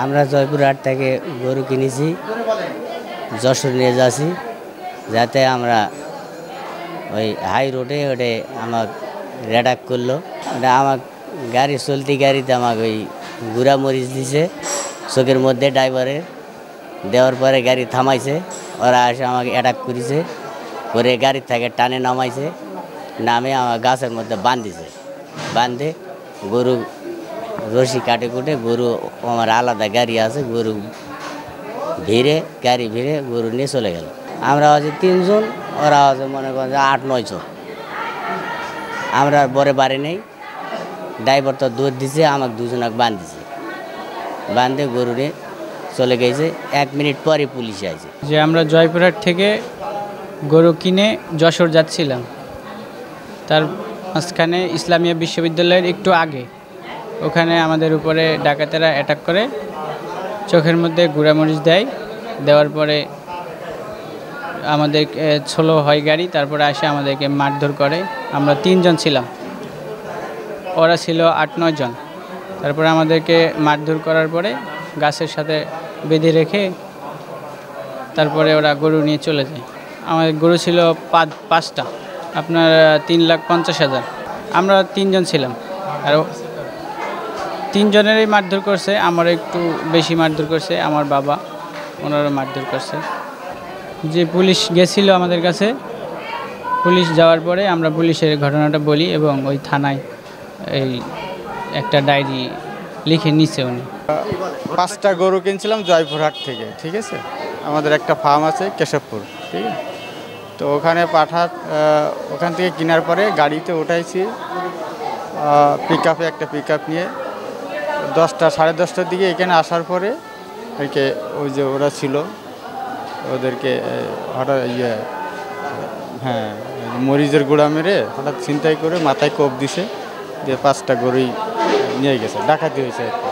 আমরা জয়পুরহাট থেকে গরু কিনেছি, যশোর নিয়ে যাচ্ছি, যাতে আমরা ওই হাই রোডে ওটা আমার রেডাক করলো। ওটা আমার গাড়ি চলতি গাড়িতে আমাকে ওই গুঁড়া মরিচ দিছে চোখের মধ্যে, ড্রাইভারের দেওয়ার পরে গাড়ি থামাইছে। ওরা এসে আমাকে অ্যাটাক করেছে, করে গাড়ি থেকে টানে নামাইছে, নামে আমার গাছের মধ্যে বাঁধিছে। বাঁধে গরু রশি কাটে কুটে গরু, আমার আলাদা গাড়ি আছে, গরু গাড়ি ভিড়ে গরু নিয়ে চলে গেল। আমরা হচ্ছে 3 জন, ওরা হচ্ছে মনে করেন যে 8-9 জন। আমরা পরে বাড়ি নেই, ড্রাইভার তো দৌড় দিছে, আমাকে 2 জনকে বাঁধিছে, বাঁধে গরু নিয়ে চলে গেছে। 1 মিনিট পরে পুলিশ আসে। যে আমরা জয়পুরহাট থেকে গরু কিনে যশোর যাচ্ছিলাম, তার মাঝখানে ইসলামিয়া বিশ্ববিদ্যালয়ের একটু আগে ওখানে আমাদের উপরে ডাকাতেরা অ্যাটাক করে, চোখের মধ্যে গুঁড়ামরিচ দেওয়ার পরে আমাদের ছোলো হয় গাড়ি, তারপরে আসে আমাদেরকে মারধর করে। আমরা 3 জন ছিলাম, ওরা ছিল 8-9 জন। তারপরে আমাদেরকে মারধর করার পরে গাছের সাথে বেঁধে রেখে তারপরে ওরা গরু নিয়ে চলে যায়। আমাদের গরু ছিল 5টা, আপনার 3,50,000। আমরা 3 জন ছিলাম, আর 3 জনেরই মারধর করছে। আমার একটু বেশি মারধর করছে আমার বাবা, ওনারও মারধর করছে। যে পুলিশ গেছিল আমাদের কাছে, পুলিশ যাওয়ার পরে আমরা পুলিশের ঘটনাটা বলি এবং ওই থানায় এই একটা ডায়েরি লিখে নিচ্ছে উনি। 5টা গরু কিনছিলাম জয়পুরহাট থেকে, ঠিক আছে। আমাদের একটা ফার্ম আছে কেশবপুর, ঠিক আছে। তো ওখানে ওখান থেকে কেনার পরে গাড়িতে উঠাইছি, একটা পিক আপ নিয়ে 10টা-10:30টার দিকে এখানে আসার পরে ওই যে ওরা ছিল, ওদেরকে হঠাৎ মরিচের গুঁড়া মেরে হঠাৎ ছিনতাই করে মাথায় কোপ দিছে, দিয়ে 5টা গরুই নিয়ে গেছে, ডাকাতি হয়েছে আর কি।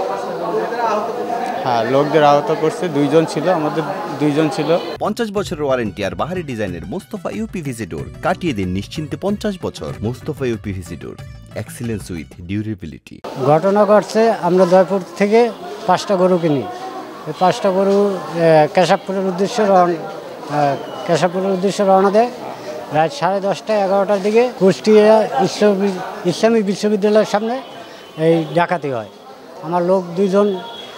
হ্যাঁ, লোকদের আহত করছে, 2 জন ছিল, আমাদের 2 জন ছিল। 50 বছরের ওয়ারেন্টি আর বাহারি ডিজাইনের মুস্তফা ইউপিভিসি ডোর, কাটিয়ে দিন নিশ্চিন্তে 50 বছর। Mustafa uPVC door, excellence with durability. ঘটনা ঘটছে, আমরা জয়পুর থেকে 5টা গরু কিনি। এই 5টা গরু কেশবপুরের উদ্দেশ্যে রওনা দেয়। রাত 10:30-11টার দিকে কুষ্টিয়া ইসলামিক বিশ্ববিদ্যালয়ের সামনে এই ডাকাতি হয়। আমার লোক 2 জন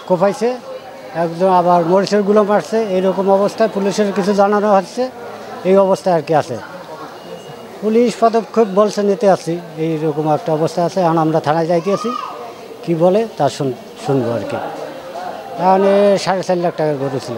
কোপাইছে, একজন আবার মরিচের গুলো মারছে। এইরকম অবস্থায় পুলিশের কিছু জানানো হচ্ছে, এই অবস্থায় আর কি আছে। পুলিশ পদক্ষেপ বলছে নিতে আসছি, এইরকম একটা অবস্থা আছে। এখন আমরা থানায় যাইতে আছি, কী বলে তা শুনবো আর কি। তাহলে 4.5 লাখ টাকার গরু ছিল।